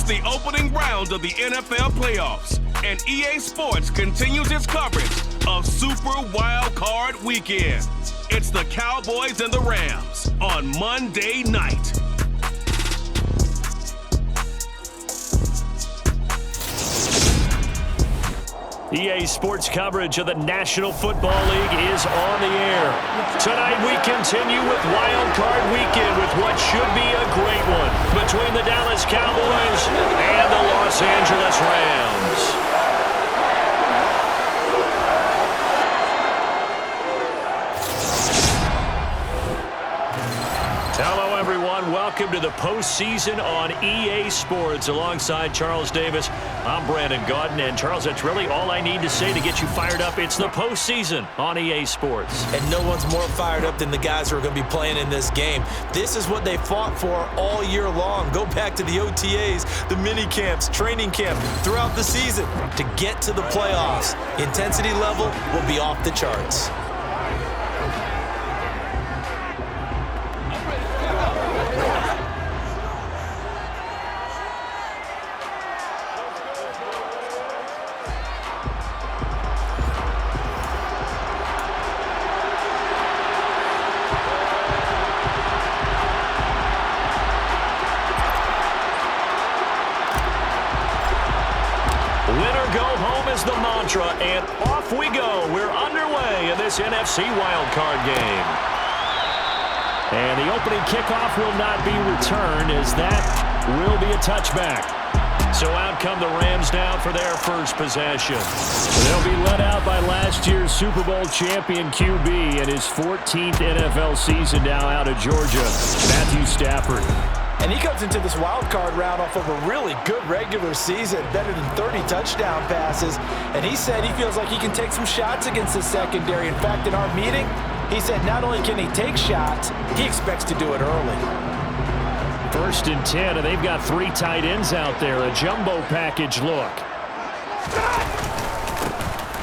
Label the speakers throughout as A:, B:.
A: the opening round of the NFL playoffs, and EA Sports continues its coverage of Super Wildcard Weekend. It's the Cowboys and the Rams on Monday night.
B: EA Sports coverage of the National Football League is on the air. Tonight we continue with Wild Card Weekend with what should be a great one between the Dallas Cowboys and the Los Angeles Rams. Hello, everyone. Welcome to the postseason on EA Sports. Alongside Charles Davis, I'm Brandon Gaudin. And, Charles, that's really all I need to say to get you fired up. It's the postseason on EA Sports.
C: And no one's more fired up than the guys who are going to be playing in this game. This is what they fought for all year long. Go back to the OTAs, the mini camps, training camp, throughout the season to get to the playoffs. Intensity level will be off the charts.
B: The mantra, and off we go. We're underway in this NFC wildcard game. And the opening kickoff will not be returned, as that will be a touchback. So out come the Rams down for their first possession. They'll be led out by last year's Super Bowl champion QB in his 14th NFL season now out of Georgia, Matthew Stafford.
C: And he comes into this wild card round off of a really good regular season, better than 30 touchdown passes. And he said he feels like he can take some shots against the secondary. In fact, in our meeting, he said not only can he take shots, he expects to do it early.
B: 1st and 10, and they've got 3 tight ends out there. A jumbo package look.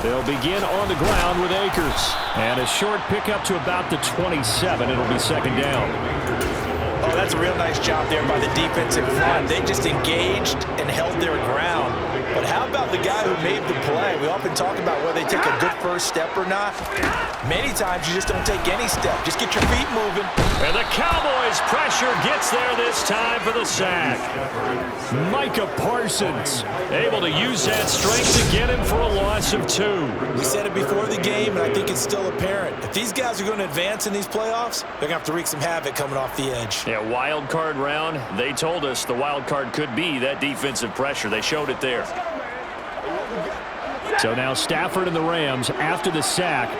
B: They'll begin on the ground with Akers. And a short pickup to about the 27. It'll be 2nd down.
C: Oh, that's a real nice job there by the defensive front. They just engaged and held their ground. But how about the guy who made the play? We often talk about whether they take a good first step or not. Many times you just don't take any step. Just get your feet moving.
B: And the Cowboys' pressure gets there this time for the sack. Micah Parsons able to use that strength to get him for a loss of 2.
C: We said it before the game, and I think it's still apparent. If these guys are going to advance in these playoffs, they're going to have to wreak some havoc coming off the edge.
B: Yeah, wild card round. They told us the wild card could be that defensive pressure. They showed it there. So now Stafford and the Rams after the sack.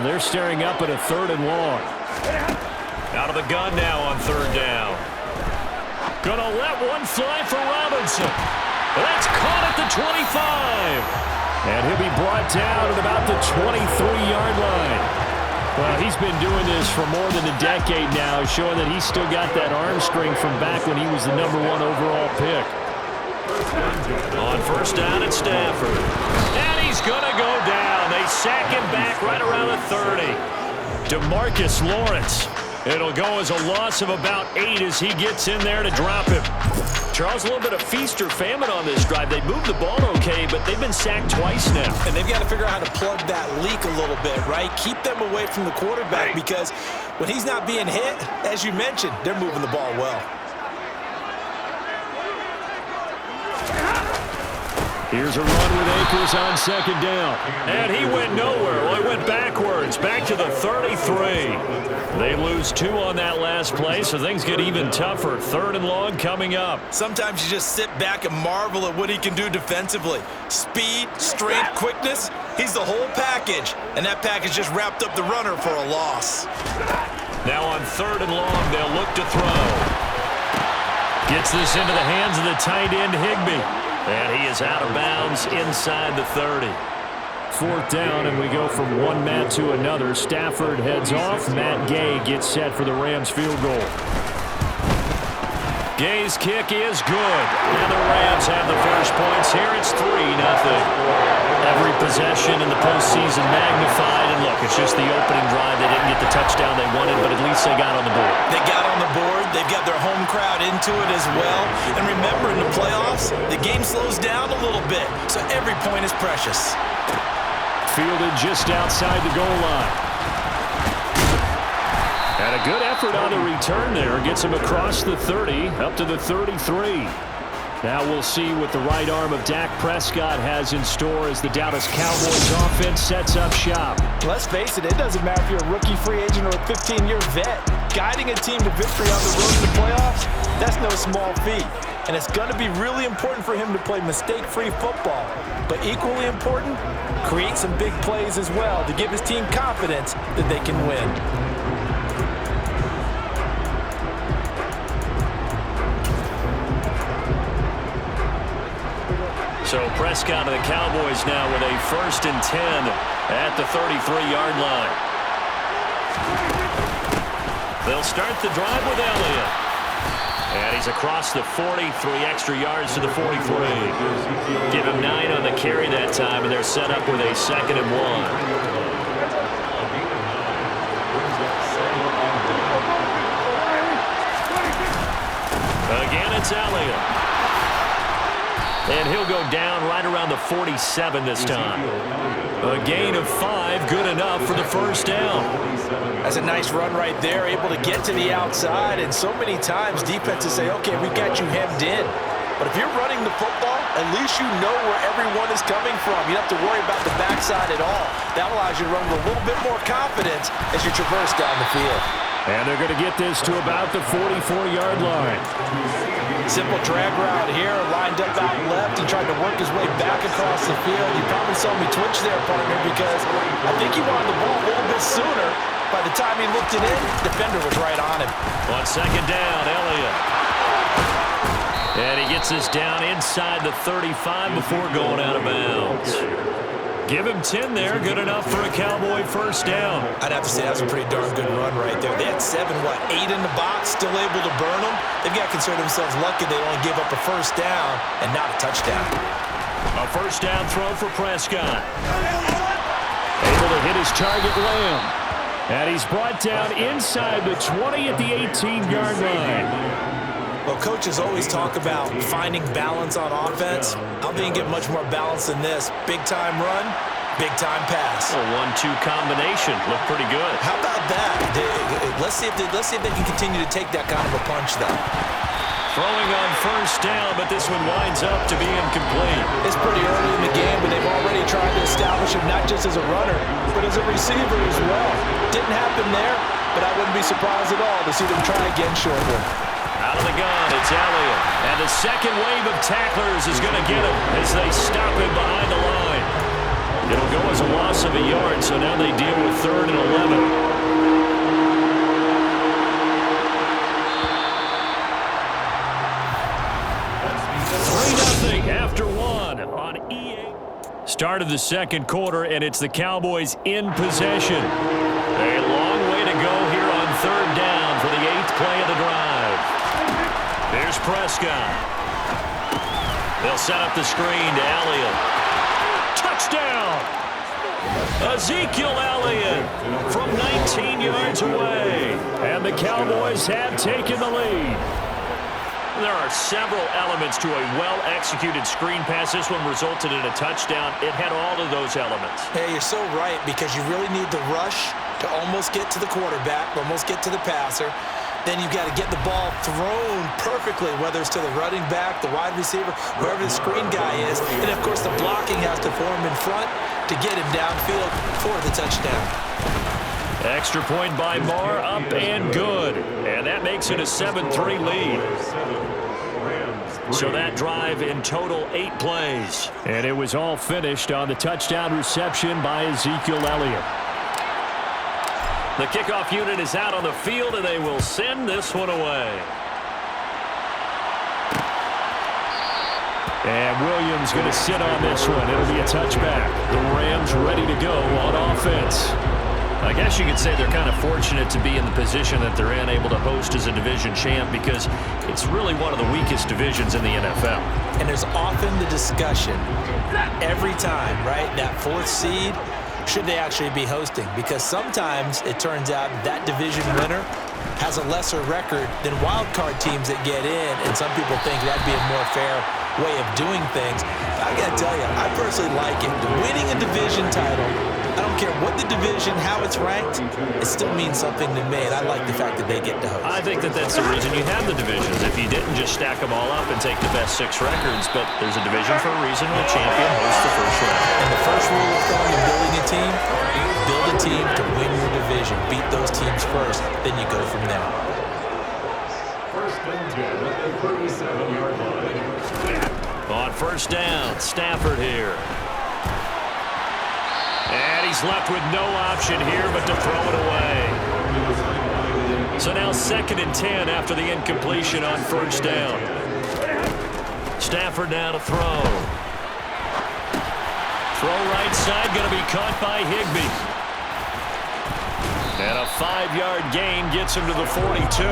B: They're staring up at a 3rd and long. Out of the gun now on 3rd down. Gonna let one fly for Robinson. That's caught at the 25. And he'll be brought down at about the 23-yard line. Well, he's been doing this for more than a decade now, showing that he's still got that arm strength from back when he was the #1 overall pick. On 1st down at Stafford. And he's going to go down. They sack him back right around the 30. DeMarcus Lawrence. It'll go as a loss of about 8 as he gets in there to drop him. Charles, a little bit of feast or famine on this drive. They moved the ball okay, but they've been sacked twice now.
C: And they've got to figure out how to plug that leak a little bit, right? Keep them away from the quarterback because when he's not being hit, as you mentioned, they're moving the ball well.
B: Here's a run with Akers on 2nd down. And he went nowhere. Well, he went backwards, back to the 33. They lose 2 on that last play, so things get even tougher. 3rd and long coming up.
C: Sometimes you just sit back and marvel at what he can do defensively. Speed, strength, quickness, he's the whole package. And that package just wrapped up the runner for a loss.
B: Now on 3rd and long, they'll look to throw. Gets this into the hands of the tight end, Higbee. And he is out of bounds inside the 30. 4th down, and we go from one Matt to another. Stafford heads off. Matt Gay gets set for the Rams field goal. Gay's kick is good. And the Rams have the first points here. It's 3-0. Every possession in the postseason magnified. And look, it's just the opening drive. They didn't get the touchdown they wanted, but at least they got on the board.
C: They got on the board. They've got their home crowd into it as well. And remember, in the playoffs, the game slows down a little bit, so every point is precious.
B: Fielded just outside the goal line. And a good effort on the return there. Gets him across the 30, up to the 33. Now we'll see what the right arm of Dak Prescott has in store as the Dallas Cowboys offense sets up shop.
D: Let's face it, it doesn't matter if you're a rookie free agent or a 15-year vet. Guiding a team to victory on the road to the playoffs, that's no small feat. And it's going to be really important for him to play mistake-free football. But equally important, create some big plays as well to give his team confidence that they can win.
B: So Prescott of the Cowboys now with a 1st and 10 at the 33-yard line. They'll start the drive with Elliott. And he's across the 40, 3 extra yards to the 43. Give him 9 on the carry that time, and they're set up with a 2nd and 1. Again, it's Elliott. And he'll go down right around the 47 this time. A gain of 5, good enough for the 1st down.
D: That's a nice run right there, able to get to the outside. And so many times defenses say, okay, we got you hemmed in. But if you're running the football, at least you know where everyone is coming from. You don't have to worry about the backside at all. That allows you to run with a little bit more confidence as you traverse down the field.
B: And they're going to get this to about the 44-yard line.
D: Simple drag route here, lined up out left and tried to work his way back across the field. You probably saw me twitch there, partner, because I think he wanted the ball a little bit sooner. By the time he looked it in, the defender was right on him.
B: On 2nd down, Elliott. And he gets us down inside the 35 before going out of bounds. Give him 10 there. Good enough for a Cowboy 1st down.
C: I'd have to say that was a pretty darn good run right there. They had 8 in the box, still able to burn them. They've got to consider themselves lucky they only gave up a 1st down and not a touchdown.
B: A 1st down throw for Prescott. Able to hit his target, Lamb. And he's brought down inside the 20 at the 18-yard line.
C: Well, coaches always talk about finding balance on offense. I don't think you get much more balance than this. Big-time run, big-time pass.
B: A 1-2 combination. Looked pretty good.
C: How about that? Let's see if they can continue to take that kind of a punch, though.
B: Throwing on 1st down, but this one winds up to be incomplete.
D: It's pretty early in the game, but they've already tried to establish him not just as a runner, but as a receiver as well. Didn't happen there, but I wouldn't be surprised at all to see them try again shortly.
B: Out of the gun, it's Elliott. And the second wave of tacklers is going to get him as they stop him behind the line. It'll go as a loss of a yard, so now they deal with 3rd and 11. After 1 on EA. Start of the 2nd quarter, and it's the Cowboys in possession. A long way to go here on 3rd down for the 8th play of the drive. Here's Prescott. They'll set up the screen to Elliott. Touchdown! Ezekiel Elliott from 19 yards away. And the Cowboys have taken the lead. There are several elements to a well-executed screen pass. This one resulted in a touchdown. It had all of those elements.
C: Hey, you're so right, because you really need the rush to almost get to the quarterback, almost get to the passer. Then you've got to get the ball thrown perfectly, whether it's to the running back, the wide receiver, whoever the screen guy is. And, of course, the blocking has to form in front to get him downfield for the touchdown.
B: Extra point by Marr, up and good. And that makes it a 7-3 lead. So that drive in total 8 plays. And it was all finished on the touchdown reception by Ezekiel Elliott. The kickoff unit is out on the field, and they will send this one away. And Williams going to sit on this one. It'll be a touchback. The Rams ready to go on offense. I guess you could say they're kind of fortunate to be in the position that they're in, able to host as a division champ, because it's really one of the weakest divisions in the NFL.
C: And there's often the discussion every time, right, that 4th seed, should they actually be hosting? Because sometimes it turns out that division winner has a lesser record than wild card teams that get in, and some people think that'd be a more fair way of doing things. But I gotta tell you, I personally like it. Winning a division title, I don't care what the division, how it's ranked, it still means something to me, and I like the fact that they get to host.
B: I think that that's the reason you have the divisions. If you didn't just stack them all up and take the best 6 records, but there's a division for a reason. The champion hosts the first round.
C: And the first rule of thumb in building a team, build a team to win your division. Beat those teams first, then you go from there.
B: On first down, Stafford here. And he's left with no option here but to throw it away. So now 2nd and 10 after the incompletion on first down. Stafford now to throw. Throw right side, going to be caught by Higbee. And a 5-yard gain gets him to the 42.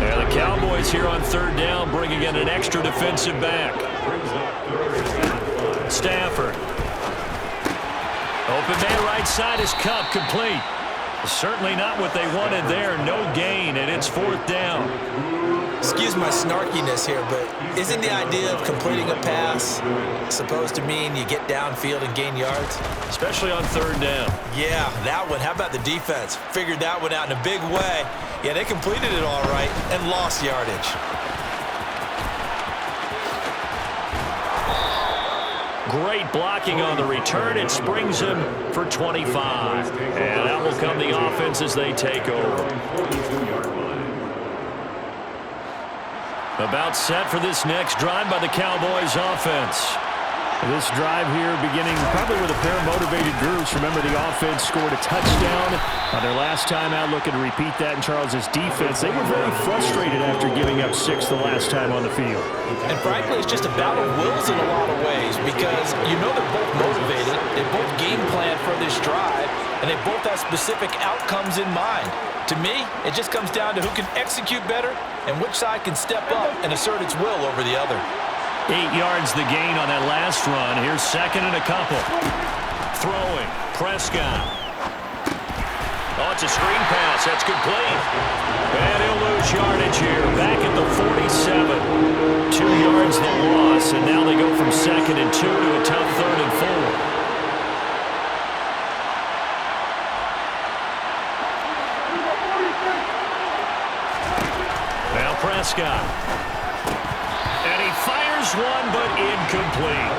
B: And the Cowboys here on 3rd down, bringing in an extra defensive back. Stafford. Open man right side is Cup, complete. Certainly not what they wanted there. No gain, and it's 4th down.
C: Excuse my snarkiness here, but isn't the idea of completing a pass supposed to mean you get downfield and gain yards?
B: Especially on 3rd down.
C: Yeah, that one. How about the defense? Figured that one out in a big way. Yeah, they completed it all right and lost yardage.
B: Great blocking on the return. It springs him for 25. And out will come the offense as they take over. About set for this next drive by the Cowboys offense. This drive here beginning probably with a pair of motivated groups. Remember, the offense scored a touchdown on their last time out. Looking to repeat that in Charles's defense. They were very frustrated after giving up 6 the last time on the field.
C: And frankly, it's just a battle of wills in a lot of ways, because you know they're both motivated. They both game plan for this drive, and they both have specific outcomes in mind. To me, it just comes down to who can execute better and which side can step up and assert its will over the other.
B: 8 yards the gain on that last run. Here's 2nd and a couple. Throwing. Prescott. Oh, it's a screen pass. That's complete. And he'll lose yardage here. Back at the 47. 2 yards the loss, and now they go from 2nd and 2 to a tough 3rd and 4. Now Prescott. And he fires one, but incomplete.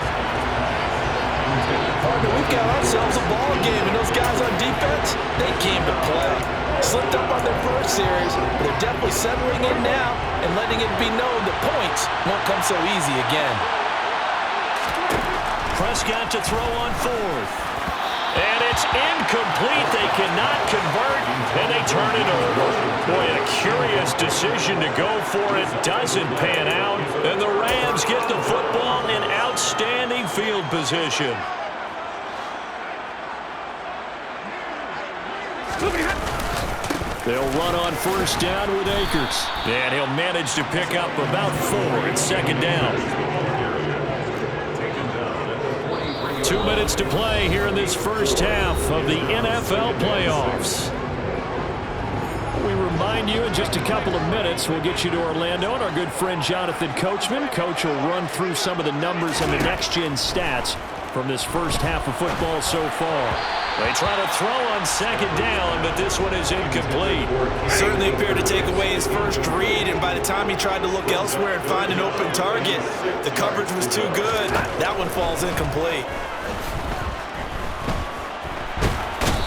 C: Partner, we've got ourselves a ball game, and those guys on defense, they came to play. Slipped up on their first series, but they're definitely settling in now and letting it be known that points won't come so easy again.
B: Prescott to throw on 4th. And it's incomplete. They cannot convert, and they turn it over. Boy, a curious decision to go for it. Doesn't pan out, and the Rams get the football in outstanding field position. They'll run on first down with Akers. And he'll manage to pick up about 4. It's 2nd down. 2 minutes to play here in this first half of the NFL playoffs. We remind you in just a couple of minutes we'll get you to Orlando and our good friend Jonathan Coachman. Coach will run through some of the numbers and the next-gen stats from this first half of football so far. They try to throw on 2nd down, but this one is incomplete.
C: Certainly appeared to take away his first read, and by the time he tried to look elsewhere and find an open target, the coverage was too good. That one falls incomplete.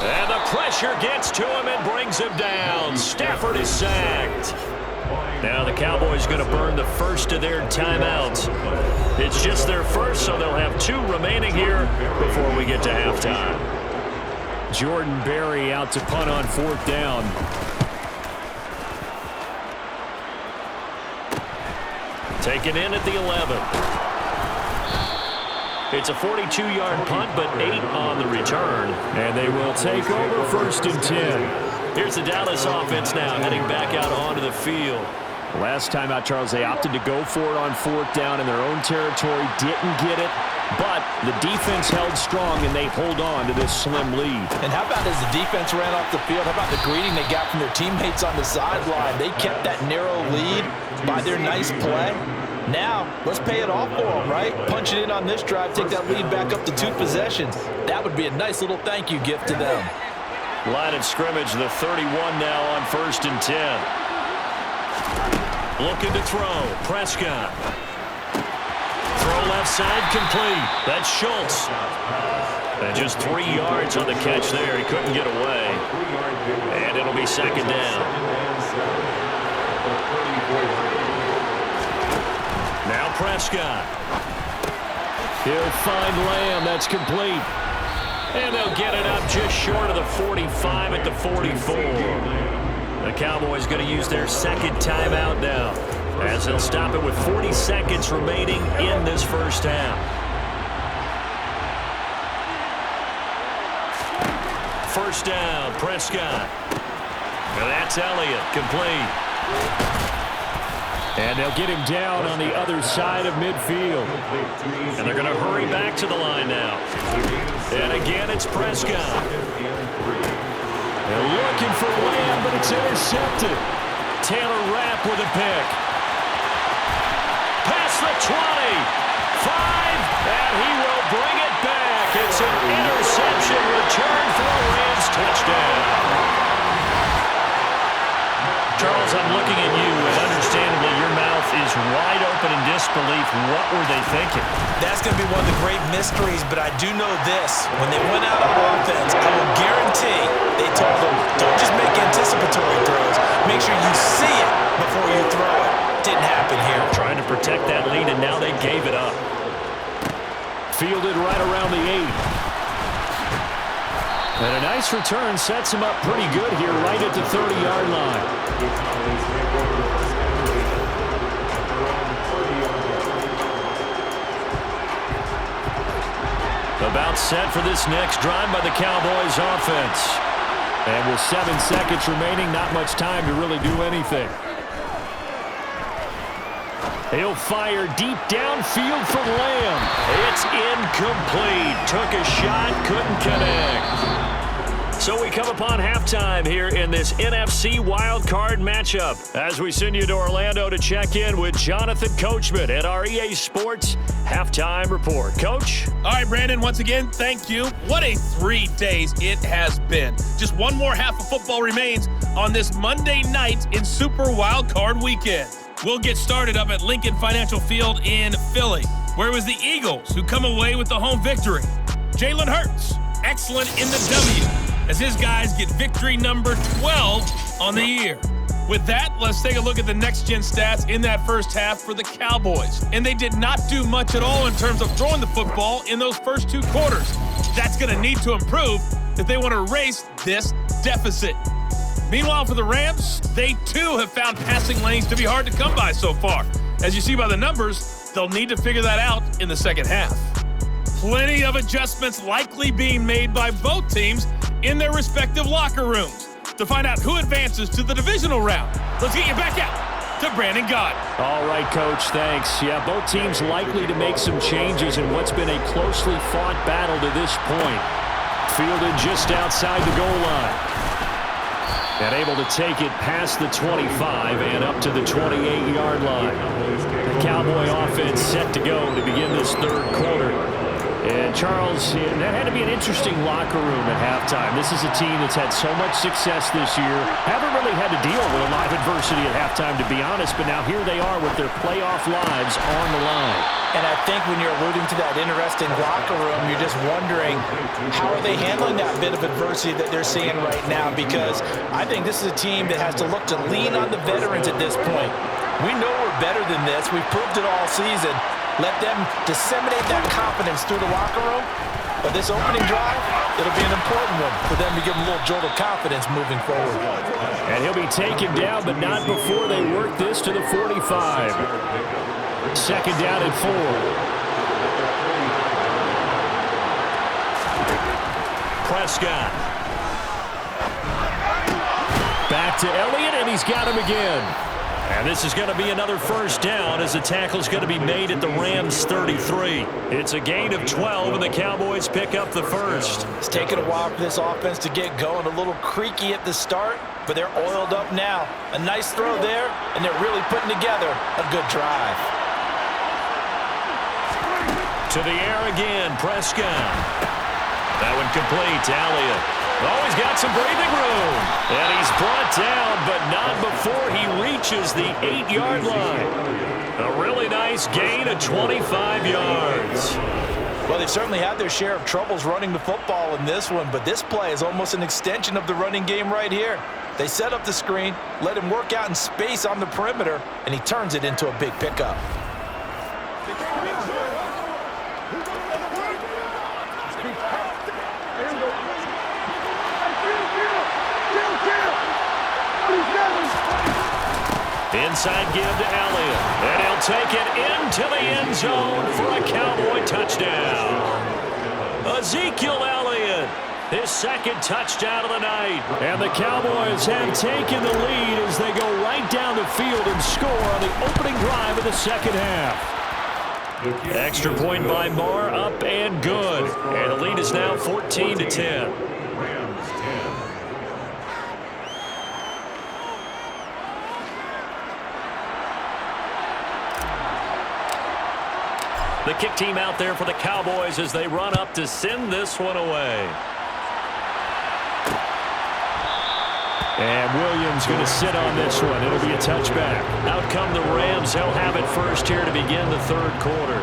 B: And the pressure gets to him and brings him down. Stafford is sacked. Now the Cowboys going to burn the first of their timeouts. It's just their first, so they'll have 2 remaining here before we get to halftime. Jordan Berry out to punt on 4th down. Taken in at the 11. It's a 42-yard punt, but 8 on the return. And they will take over 1st and 10. Here's the Dallas offense now heading back out onto the field.
E: Last time out, Charles, they opted to go for it on 4th down in their own territory. Didn't get it, but the defense held strong, and they hold on to this slim lead.
D: And how about as the defense ran off the field, how about the greeting they got from their teammates on the sideline? They kept that narrow lead by their nice play. Now, let's pay it off for them, right? Punch it in on this drive, take that lead back up to 2 possessions. That would be a nice little thank you gift to them.
B: Line of scrimmage, the 31 now on 1st and 10. Looking to throw. Prescott. Throw left side complete. That's Schultz. And just 3 yards on the catch there. He couldn't get away. And it'll be 2nd down. Now Prescott.
E: He'll find Lamb. That's complete.
B: And they'll get it up just short of the 45 at the 44. The Cowboys going to use their 2nd timeout now, as they'll stop it with 40 seconds remaining in this first half. First down, Prescott. And that's Elliott, complete.
E: And they'll get him down on the other side of midfield.
B: And they're going to hurry back to the line now. And again, it's Prescott.
E: They're looking for Lamb, but it's intercepted.
B: Taylor Rapp with a pick. Past the 20. 5. And he will bring it back. It's an interception return for a Rams touchdown. Charles, I'm looking at you, and understandably your mouth is wide open in disbelief. What were they thinking?
C: That's going to be one of the great mysteries, but I do know this. When they went out on offense, I will guarantee they told them, don't just make anticipatory throws. Make sure you see it before you throw it. Didn't happen here.
B: Trying to protect that lead, and now they gave it up.
E: Fielded right around the 8. And a nice return sets him up pretty good here right at the 30-yard line.
B: About set for this next drive by the Cowboys offense.
E: And with 7 seconds remaining, not much time to really do anything. He'll fire deep downfield for Lamb.
B: It's incomplete. Took a shot, couldn't connect. So we come upon halftime here in this NFC Wildcard matchup as we send you to Orlando to check in with Jonathan Coachman at our EA Sports Halftime Report. Coach?
A: All right, Brandon, once again, thank you. What a 3 days it has been. Just one more half of football remains on this Monday night in Super Wildcard Weekend. We'll get started up at Lincoln Financial Field in Philly, where it was the Eagles who come away with the home victory. Jalen Hurts, excellent in the W, as his guys get victory number 12 on the year. With that, let's take a look at the next-gen stats in that first half for the Cowboys. And they did not do much at all in terms of throwing the football in those first 2 quarters. That's going to need to improve if they want to erase this deficit. Meanwhile, for the Rams, they too have found passing lanes to be hard to come by so far. As you see by the numbers, they'll need to figure that out in the second half. Plenty of adjustments likely being made by both teams in their respective locker rooms to find out who advances to the divisional round. Let's get you back out to Brandon Gott.
E: All right, Coach, thanks. Yeah, both teams likely to make some changes in what's been a closely fought battle to this point. Fielded just outside the goal line. And able to take it past the 25 and up to the 28-yard line. The Cowboy offense set to go to begin this 3rd quarter. And Charles, that had to be an interesting locker room at halftime. This is a team that's had so much success this year. Haven't really had to deal with a lot of adversity at halftime, to be honest, but now here they are with their playoff lives on the line.
D: And I think when you're alluding to that interesting locker room, you're just wondering, how are they handling that bit of adversity that they're seeing right now? Because I think this is a team that has to look to lean on the veterans at this point. We know we're better than this. We've proved it all season. Let them disseminate that confidence through the locker room. But this opening drive, it'll be an important one for them to give them a little jolt of confidence moving forward.
E: And he'll be taken down, but not before they work this to the 45. 2nd down and 4.
B: Prescott. Back to Elliott, and he's got him again. And this is going to be another first down as the tackle's going to be made at the Rams' 33. It's a gain of 12, and the Cowboys pick up the first.
D: It's taken a while for this offense to get going. A little creaky at the start, but they're oiled up now. A nice throw there, and they're really putting together a good drive.
B: To the air again, Prescott. That one complete to Elliott. Oh, he's got some breathing room. And he's brought down, but not before he reaches the 8-yard line. A really nice gain of 25 yards.
D: Well, they've certainly had their share of troubles running the football in this one, but this play is almost an extension of the running game right here. They set up the screen, let him work out in space on the perimeter, and he turns it into a big pickup.
B: Inside give to Elliott, and he'll take it into the end zone for a Cowboy touchdown. Ezekiel Elliott, his second touchdown of the night.
E: And the Cowboys have taken the lead as they go right down the field and score on the opening drive of the second half.
B: Extra point by Marr, up and good. And the lead is now 14-10. The kick team out there for the Cowboys as they run up to send this one away.
E: And Williams going to sit on this one. It'll be a touchback.
B: Out come the Rams. They'll have it first here to begin the third quarter.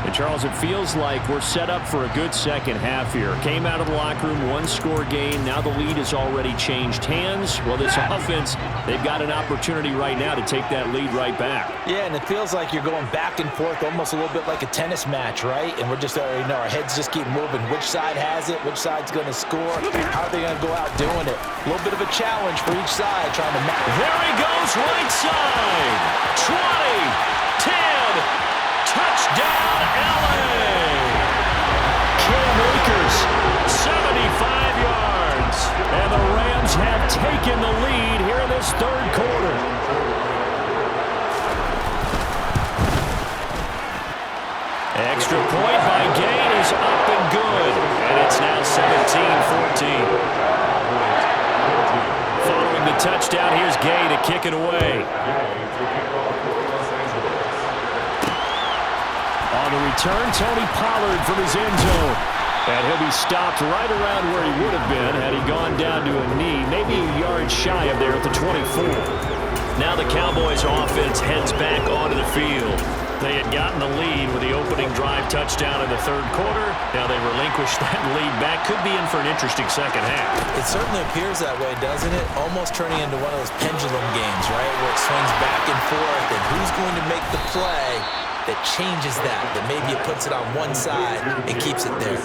E: And Charles, it feels like we're set up for a good second half here. Came out of the locker room, one-score game. Now the lead has already changed hands. Well, this offense, they've got an opportunity right now to take that lead right back.
D: Yeah, and it feels like you're going back and forth almost a little bit like a tennis match, right? And we're just already know our heads just keep moving. Which side has it? Which side's going to score? How are they going to go out doing it? A little bit of a challenge for each side trying to match.
B: There he goes, right side. 20, 10. Touchdown, L.A.
E: Cam Akers,
B: 75 yards.
E: And the Rams have taken the lead here in this third quarter.
B: Extra point by Gay is up and good. And it's now 17-14. Following the touchdown, here's Gay to kick it away.
E: On the return, Tony Pollard from his end zone. And he'll be stopped right around where he would have been had he gone down to a knee, maybe a yard shy of there at the 24.
B: Now the Cowboys offense heads back onto the field. They had gotten the lead with the opening drive touchdown in the third quarter. Now they relinquished that lead back. Could be in for an interesting second half.
C: It certainly appears that way, doesn't it? Almost turning into one of those pendulum games, right? Where it swings back and forth, and who's going to make the play that changes that maybe it puts it on one side and keeps it there.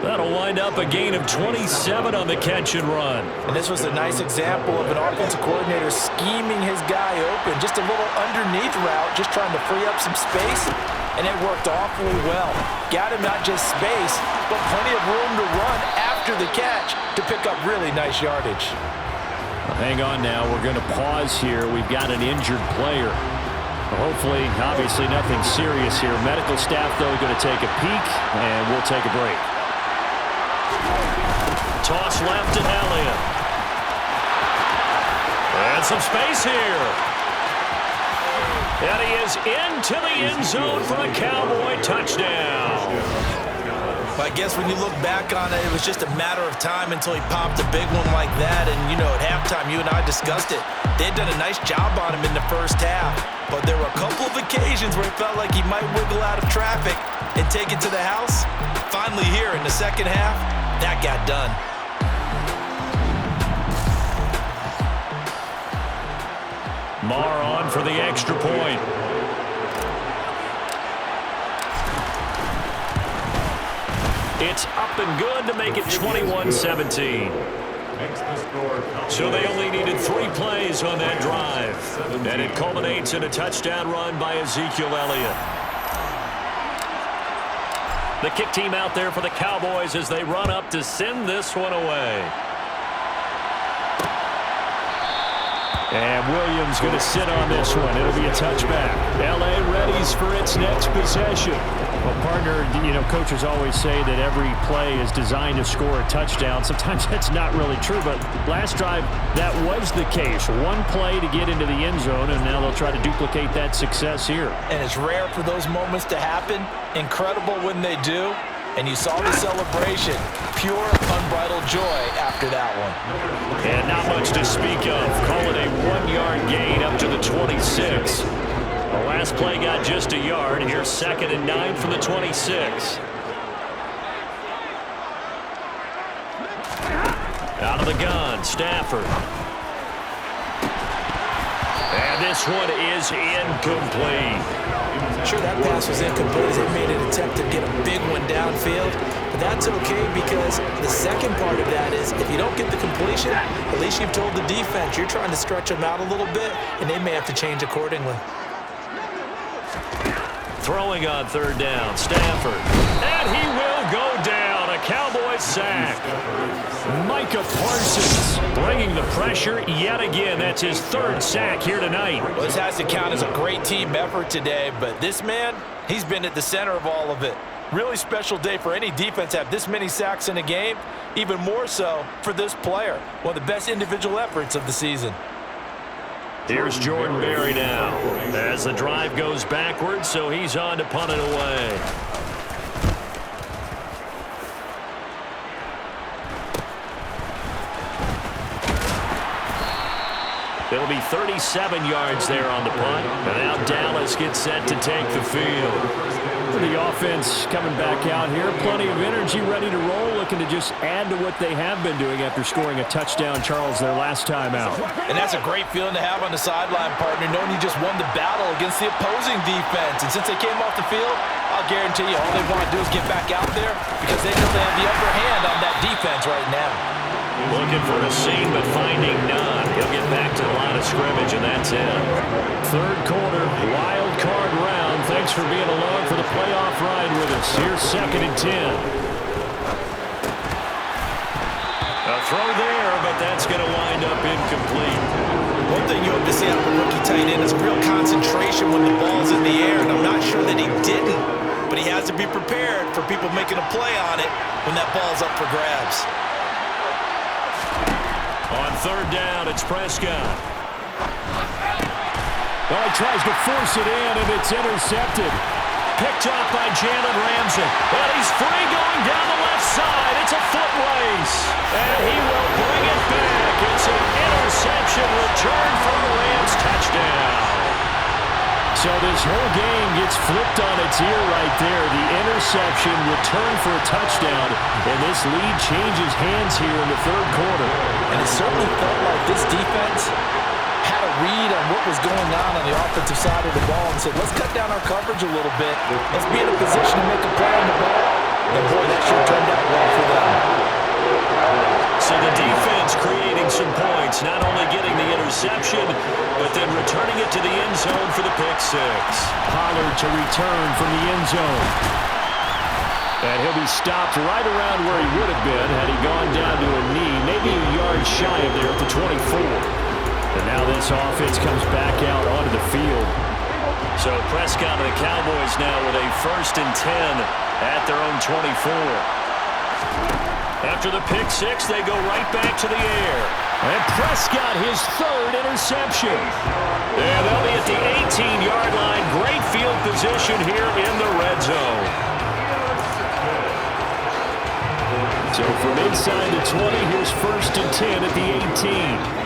B: That'll wind up a gain of 27 on the catch and run.
D: And this was a nice example of an offensive coordinator scheming his guy open. Just a little underneath route, just trying to free up some space, and it worked awfully well. Got him not just space, but plenty of room to run after the catch to pick up really nice yardage.
E: Well, hang on now. We're going to pause here. We've got an injured player. Hopefully, obviously nothing serious here. Medical staff, though, going to take a peek, and we'll take a break.
B: Toss left to Elliott. And some space here. And he is into the end zone for a Cowboy touchdown.
C: But I guess when you look back on it, it was just a matter of time until he popped a big one like that. And, you know, at halftime, you and I discussed it. They had done a nice job on him in the first half. But there were a couple of occasions where it felt like he might wiggle out of traffic and take it to the house. Finally here in the second half, that got done.
B: Marr on for the extra point. It's up and good to make it 21-17. So they only needed 3 plays on that drive. And it culminates in a touchdown run by Ezekiel Elliott. The kick team out there for the Cowboys as they run up to send this one away. And Williams going to sit on this one. It'll be a touchback. L.A. readies for its next possession. Well, partner, coaches always say that every play is designed to score a touchdown. Sometimes that's not really true, but last drive, that was the case. One play to get into the end zone, and now they'll try to duplicate that success here.
D: And it's rare for those moments to happen. Incredible when they do. And you saw the celebration. Pure, unbridled joy after that one.
B: And not much to speak of. Call it a 1-yard gain up to the 26. The last play got just a yard. Here's 2nd and 9 from the 26. Out of the gun, Stafford. And this one is incomplete.
C: Sure, that pass was incomplete as they made an attempt to get a big one downfield, but that's okay because the second part of that is if you don't get the completion, at least you've told the defense you're trying to stretch them out a little bit, and they may have to change accordingly.
B: Throwing on 3rd down, Stafford. And he will go down. A Cowboys sack. Micah Parsons bringing the pressure yet again. That's his 3rd sack here tonight.
D: Well, this has to count as a great team effort today, but this man, he's been at the center of all of it. Really special day for any defense to have this many sacks in a game, even more so for this player. One of the best individual efforts of the season.
B: Here's Jordan Berry now as the drive goes backwards, so he's on to punt it away. It'll be 37 yards there on the punt. And now Dallas gets set to take the field. The offense coming back out here. Plenty of energy, ready to roll, looking to just add to what they have been doing after scoring a touchdown, Charles, their last time out.
D: And that's a great feeling to have on the sideline, partner, knowing you just won the battle against the opposing defense. And since they came off the field, I'll guarantee you all they want to do is get back out there because they know they have the upper hand on that defense right now.
B: Looking for a seam, but finding none. He'll get back to the line of scrimmage, and that's it. 3rd quarter, wild card round. Thanks for being along for the playoff ride with us. Here's 2nd and 10. A throw there, but that's going to wind up incomplete.
C: One thing you hope to see out of a rookie tight end is real concentration when the ball's in the air, and I'm not sure that he didn't, but he has to be prepared for people making a play on it when that ball's up for grabs.
B: On 3rd down, it's Prescott.
E: Well, he tries to force it in, and it's intercepted.
B: Picked off by Jalen Ramsey. But he's free going down the left side. It's a foot race. And he will bring it back. It's an interception return from the Rams. Touchdown.
E: So this whole game gets flipped on its ear right there. The interception, return for a touchdown, and this lead changes hands here in the 3rd quarter.
D: And it certainly felt like this defense had a read on what was going on the offensive side of the ball and said, let's cut down our coverage a little bit. Let's be in a position to make a play on the ball. And boy, that sure turned out well for them.
B: So the defense creating some points, not only getting the interception, but then returning it to the end zone for the pick 6.
E: Pollard to return from the end zone. And he'll be stopped right around where he would have been had he gone down to a knee, maybe a yard shy of there at the 24. And now this offense comes back out onto the field.
B: So Prescott and the Cowboys now with a 1st and 10 at their own 24. After the pick 6, they go right back to the air.
E: And Prescott, his 3rd interception.
B: And they'll be at the 18-yard line. Great field position here in the red zone.
E: So from inside the 20, here's 1st and 10 at the 18.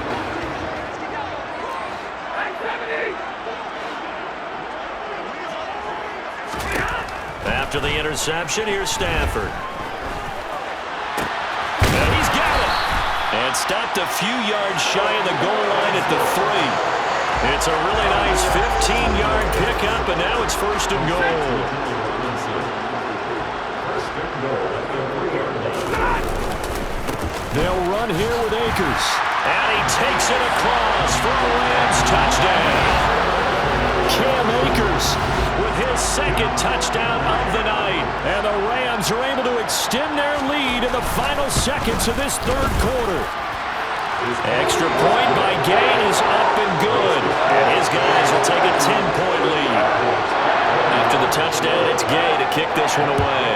B: After the interception, here's Stafford. And he's got it. And stopped a few yards shy of the goal line at the 3. It's a really nice 15-yard pickup, and now it's 1st and goal.
E: They'll run here with Akers.
B: And he takes it across for a Rams touchdown.
E: Cam Akers with
B: his second touchdown of the night. And the Rams are able to extend their lead in the final seconds of this third quarter. Extra point by Gay is up and good. And his guys will take a 10-point lead. After the touchdown, it's Gay to kick this one away.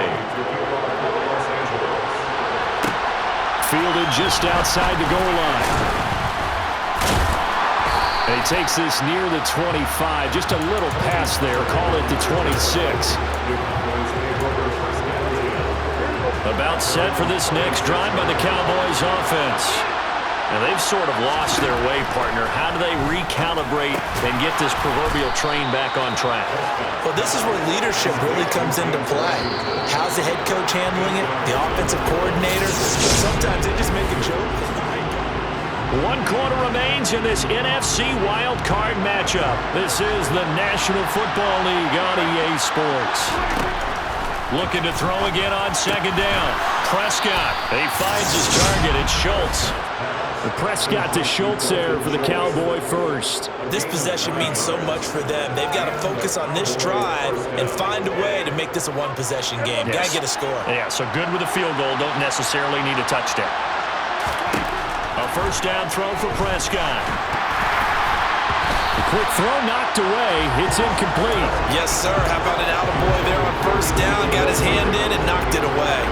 B: Fielded just outside the goal line. And he takes this near the 25. Just a little pass there. Call it the 26. About set for this next drive by the Cowboys offense. Now, they've sort of lost their way, partner. How do they recalibrate and get this proverbial train back on track?
C: Well, this is where leadership really comes into play. How's the head coach handling it? The offensive coordinator? Sometimes they just make a joke.
B: 1 quarter remains in this NFC Wildcard matchup. This is the National Football League on EA Sports. Looking to throw again on second down. Prescott. He finds his target. It's Schultz. The Prescott to Schultz there for the Cowboy first.
C: This possession means so much for them. They've got to focus on this drive and find a way to make this a one-possession game.
B: Yes.
C: Got to get a score.
B: Yeah, so good with a field goal. Don't necessarily need a touchdown. A first down throw for Prescott. The quick throw knocked away. It's incomplete.
C: Yes, sir. How about an attaboy there on first down? Got his hand in and knocked it away.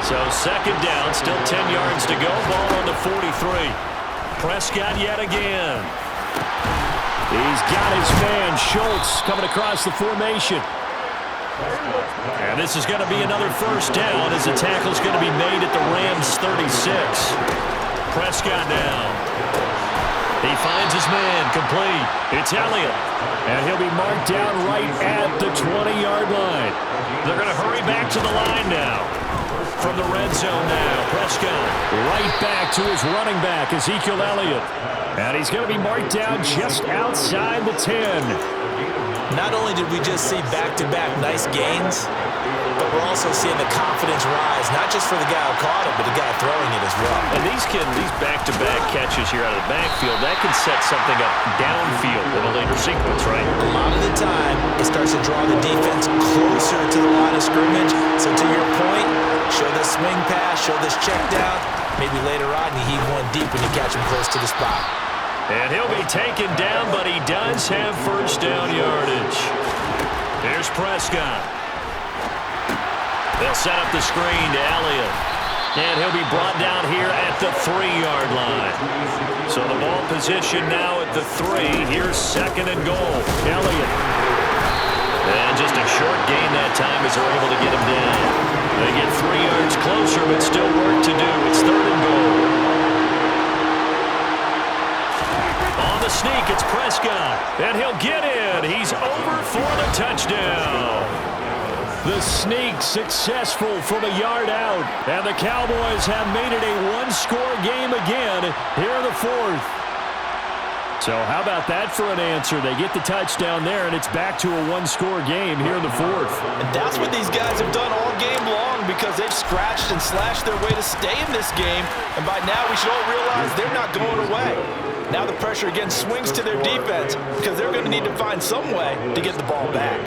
B: So second down, still 10 yards to go. Ball on the 43. Prescott yet again. He's got his man, Schultz, coming across the formation. And this is going to be another first down as the tackle's going to be made at the Rams' 36. Prescott down. He finds his man, complete. It's Elliott. And he'll be marked down right at the 20-yard line. They're going to hurry back to the line now. From the red zone now, Prescott right back to his running back, Ezekiel Elliott. And he's going to be marked down just outside the 10.
C: Not only did we just see back-to-back nice gains, but we're also seeing the confidence rise, not just for the guy who caught it, but the guy throwing it as well.
B: And these back-to-back catches here out of the backfield, that can set something up downfield in a later sequence, right?
C: A lot of the time, it starts to draw the defense closer to the line of scrimmage. So to your point, show this swing pass, show this check down. Maybe later on you heave one deep when you catch him close to the spot.
B: And he'll be taken down, but he does have first down yardage. Here's Prescott. They'll set up the screen to Elliott. And he'll be brought down here at the 3-yard line. So the ball position now at the 3. Here's second and goal. Elliott. And just a short gain that time as they're able to get him down. They get 3 yards closer, but still work to do. It's third and goal. On the sneak, it's Prescott. And he'll get in. He's over for the touchdown. The sneak successful from a yard out. And the Cowboys have made it a one-score game again here in the fourth. So how about that for an answer? They get the touchdown there, and it's back to a one-score game here in the fourth.
D: And that's what these guys have done all game long because they've scratched and slashed their way to stay in this game. And by now we should all realize they're not going away. Now the pressure again swings to their defense because they're going to need to find some way to get the ball back.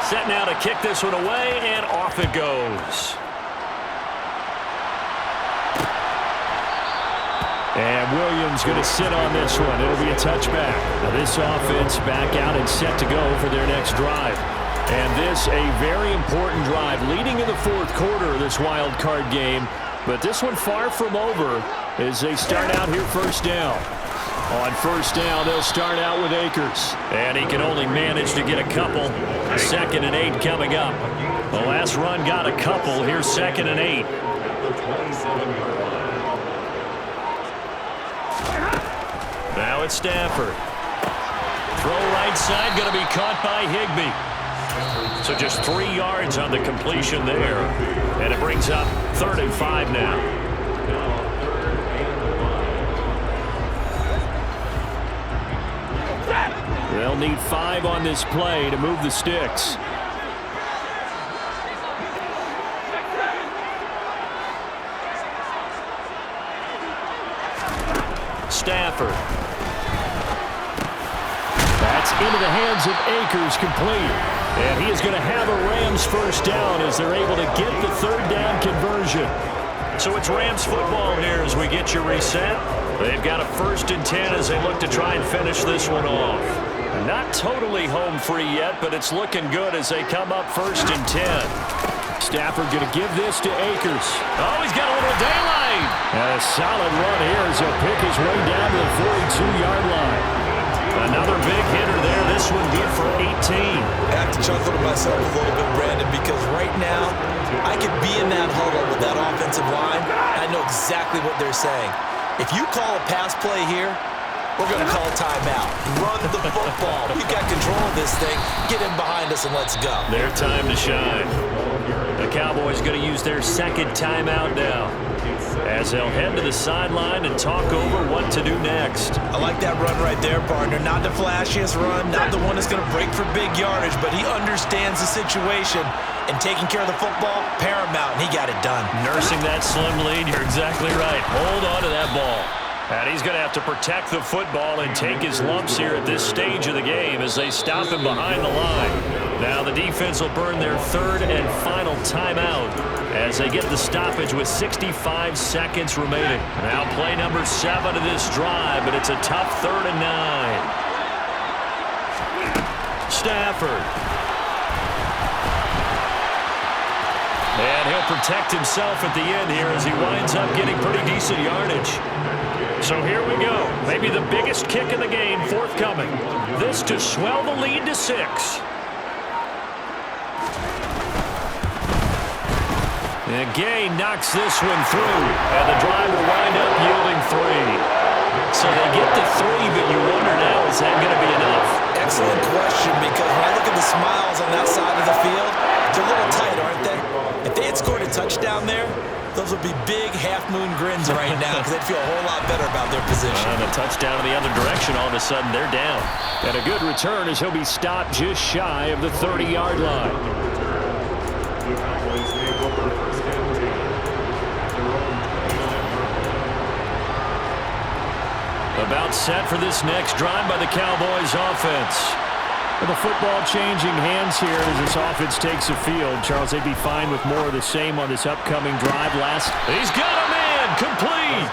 B: Set now to kick this one away, and off it goes. And Williams going to sit on this one. It'll be a touchback. Now this offense back out and set to go for their next drive. And this a very important drive leading in the fourth quarter of this wild card game. But this one far from over as they start out here first down. On first down, they'll start out with Akers. And he can only manage to get a couple. 2nd and 8 coming up. The last run got a couple. Here's 2nd and 8. Now it's Stafford. Throw right side, going to be caught by Higbee. So just 3 yards on the completion there. And it brings up 3rd and 5 now. They'll need 5 on this play to move the sticks. Stafford.
E: It's into the hands of Akers, complete. And he is going to have a Rams first down as they're able to get the third down conversion.
B: So it's Rams football here as we get you reset. They've got a 1st and 10 as they look to try and finish this one off. Not totally home free yet, but it's looking good as they come up 1st and 10.
E: Stafford going to give this to Akers.
B: Oh, he's got a little daylight.
E: And a solid run here as he'll pick his way down to the 42-yard line.
B: Another big hitter there. This one good for 18.
C: I have to chuckle to myself a little bit, Brandon, because right now I could be in that huddle with that offensive line. I know exactly what they're saying. If you call a pass play here, we're going to call a timeout. Run the football. We've got control of this thing. Get in behind us and let's go.
B: Their time to shine. The Cowboys going to use their 2nd timeout now as they'll head to the sideline and talk over what to do next.
C: I like that run right there, partner. Not the flashiest run, not the one that's going to break for big yardage, but he understands the situation, and taking care of the football, paramount, and he got it done.
B: Nursing that slim lead, you're exactly right. Hold on to that ball. And he's going to have to protect the football and take his lumps here at this stage of the game as they stop him behind the line. Now the defense will burn their 3rd and final timeout as they get the stoppage with 65 seconds remaining. Now play number 7 of this drive, but it's a tough 3rd and 9. Stafford. And he'll protect himself at the end here as he winds up getting pretty decent yardage. So here we go. Maybe the biggest kick in the game forthcoming. This to swell the lead to 6. And Gay knocks this one through. And the drive will wind up yielding 3. So they get the 3, but you wonder now, is that going to be enough?
C: Excellent question, because when I look at the smiles on that side of the field, they're a little tight, aren't they? If they had scored a touchdown there, those would be big half-moon grins right now because they'd feel a whole lot better about their position.
B: And a touchdown in the other direction, all of a sudden they're down.
E: And a good return as he'll be stopped just shy of the 30-yard line.
B: About set for this next drive by the Cowboys offense.
E: With the football changing hands here as this offense takes the field. Charles, they'd be fine with more of the same on this upcoming drive.
B: He's got a man, complete.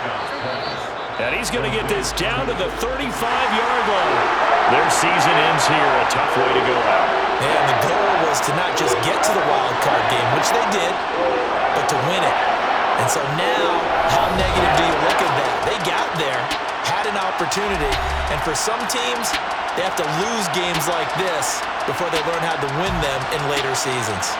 B: And he's going to get this down to the 35-yard line. Their season ends here, a tough way to go out.
C: And the goal was to not just get to the wildcard game, which they did, but to win it. And so now, how negative do you look at that? They got there, had an opportunity, and for some teams, they have to lose games like this before they learn how to win them in later seasons.